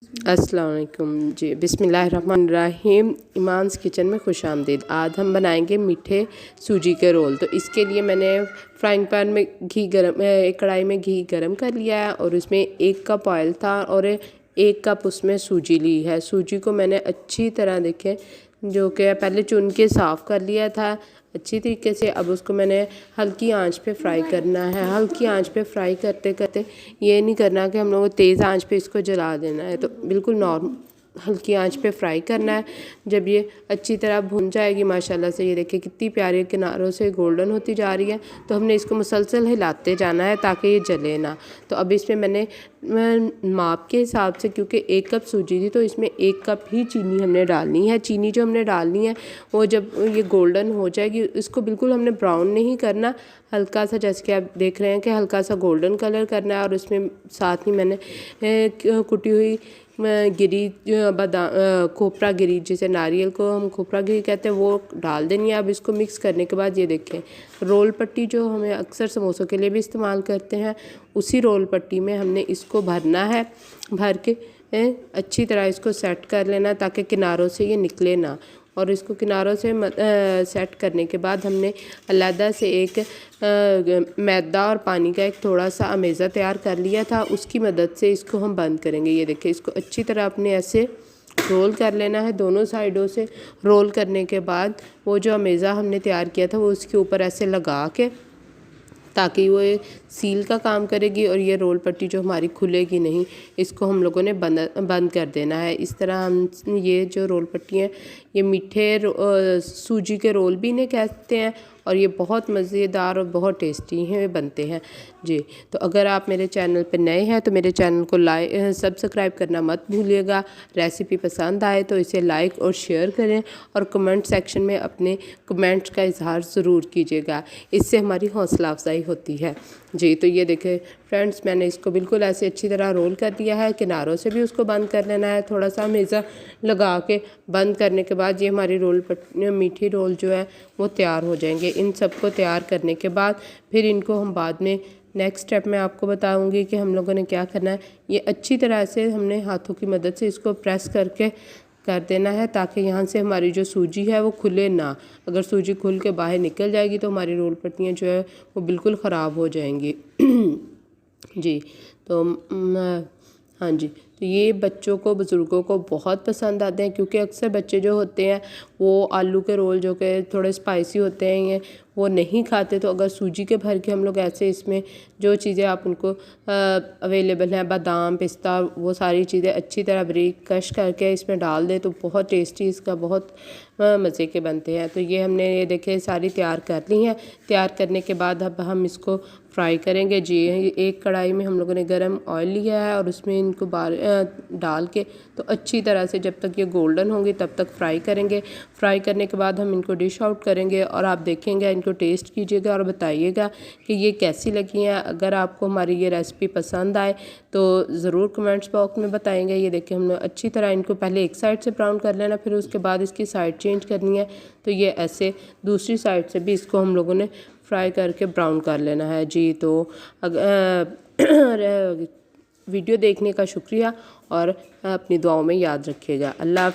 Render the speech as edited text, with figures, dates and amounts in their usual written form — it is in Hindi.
अस्सलाम वालेकुम जी, बिस्मिल्लाहिर्रहमानिर्रहीम। ईमान्स किचन में खुश आमदीद। आज हम बनाएंगे मीठे सूजी के रोल। तो इसके लिए मैंने फ्राइंग पैन में एक कढ़ाई में घी गरम कर लिया है और उसमें 1 कप ऑयल था और 1 कप उसमें सूजी ली है। सूजी को मैंने अच्छी तरह देखें जो कि पहले चुन के साफ़ कर लिया था अच्छी तरीके से। अब उसको मैंने हल्की आंच पे फ्राई करना है। हल्की आंच पे फ्राई करते करते ये नहीं करना कि हम लोगों को तेज़ आंच पे इसको जला देना है, तो बिल्कुल नॉर्मल हल्की आंच पे फ्राई करना है। जब ये अच्छी तरह भुन जाएगी माशाल्लाह से, ये देखिए कितनी प्यारी किनारों से गोल्डन होती जा रही है, तो हमने इसको मुसलसल हिलाते जाना है ताकि ये जले ना। तो अब इसमें मैंने माप के हिसाब से, क्योंकि 1 कप सूजी थी तो इसमें 1 कप ही चीनी हमने डालनी है। चीनी जो हमने डालनी है वो जब ये गोल्डन हो जाएगी, इसको बिल्कुल हमने ब्राउन नहीं करना, हल्का सा जैसे कि आप देख रहे हैं कि हल्का सा गोल्डन कलर करना है। और उसमें साथ ही मैंने कुटी हुई गिरी खोपरा गिरी, जिसे नारियल को हम खोपरा गिरी कहते हैं, वो डाल देनी है। अब इसको मिक्स करने के बाद ये देखें रोल पट्टी जो हमें अक्सर समोसों के लिए भी इस्तेमाल करते हैं, उसी रोल पट्टी में हमने इसको भरना है। भर के अच्छी तरह इसको सेट कर लेना ताकि किनारों से ये निकले ना। और इसको किनारों से सेट करने के बाद हमने अलहदा से एक मैदा और पानी का एक थोड़ा सा अमेज़ा तैयार कर लिया था, उसकी मदद से इसको हम बंद करेंगे। ये देखिए इसको अच्छी तरह अपने ऐसे रोल कर लेना है दोनों साइडों से। रोल करने के बाद वो जो अमेज़ा हमने तैयार किया था वो उसके ऊपर ऐसे लगा के, ताकि वो सील का काम करेगी और ये रोल पट्टी जो हमारी खुलेगी नहीं। इसको हम लोगों ने बंद कर देना है। इस तरह हम ये जो रोल पट्टी हैं ये मीठे सूजी के रोल भी इन्हें कहते हैं और ये बहुत मज़ेदार और बहुत टेस्टी हैं बनते हैं जी। तो अगर आप मेरे चैनल पर नए हैं तो मेरे चैनल को सब्सक्राइब करना मत भूलिएगा। रेसिपी पसंद आए तो इसे लाइक और शेयर करें और कमेंट सेक्शन में अपने कमेंट्स का इजहार ज़रूर कीजिएगा, इससे हमारी हौसला अफजाई होती है जी। तो ये देखें फ्रेंड्स, मैंने इसको बिल्कुल ऐसे अच्छी तरह रोल कर दिया है। किनारों से भी उसको बंद कर लेना है, थोड़ा सा मेज़ा लगा के बंद करने के बाद ये हमारी मीठी रोल जो है वो तैयार हो जाएंगे। इन सबको तैयार करने के बाद फिर इनको हम बाद में नेक्स्ट स्टेप में आपको बताऊंगी कि हम लोगों ने क्या करना है। ये अच्छी तरह से हमने हाथों की मदद से इसको प्रेस करके कर देना है ताकि यहाँ से हमारी जो सूजी है वो खुले ना। अगर सूजी खुल के बाहर निकल जाएगी तो हमारी रोल पट्टियाँ जो है वो बिल्कुल ख़राब हो जाएंगी जी। तो हाँ जी, तो ये बच्चों को बुज़ुर्गों को बहुत पसंद आते हैं, क्योंकि अक्सर बच्चे जो होते हैं वो आलू के रोल जो कि थोड़े स्पाइसी होते हैं ये वो नहीं खाते। तो अगर सूजी के भर के हम लोग ऐसे इसमें जो चीज़ें आप उनको अवेलेबल हैं, बादाम पिस्ता, वो सारी चीज़ें अच्छी तरह बारीक कश करके इसमें डाल दें तो बहुत टेस्टी इसका बहुत मज़े के बनते हैं। तो ये हमने ये देखे सारी तैयार कर ली हैं। तैयार करने के बाद अब हम इसको फ्राई करेंगे जी। एक कढ़ाई में हम लोगों ने गरम ऑयल लिया है और उसमें इनको डाल के तो अच्छी तरह से जब तक ये गोल्डन होंगी तब तक फ्राई करेंगे। फ्राई करने के बाद हम इनको डिश आउट करेंगे और आप देखेंगे, इनको टेस्ट कीजिएगा और बताइएगा कि ये कैसी लगी हैं। अगर आपको हमारी ये रेसिपी पसंद आए तो ज़रूर कमेंट्स बॉक्स में बताएंगे। ये देखिए हमने अच्छी तरह इनको पहले एक साइड से ब्राउन कर लेना, फिर उसके बाद इसकी साइड चेंज करनी है। तो ये ऐसे दूसरी साइड से भी इसको हम लोगों ने फ्राई करके ब्राउन कर लेना है जी। तो वीडियो देखने का शुक्रिया और अपनी दुआओं में याद रखिएगा। अल्लाह।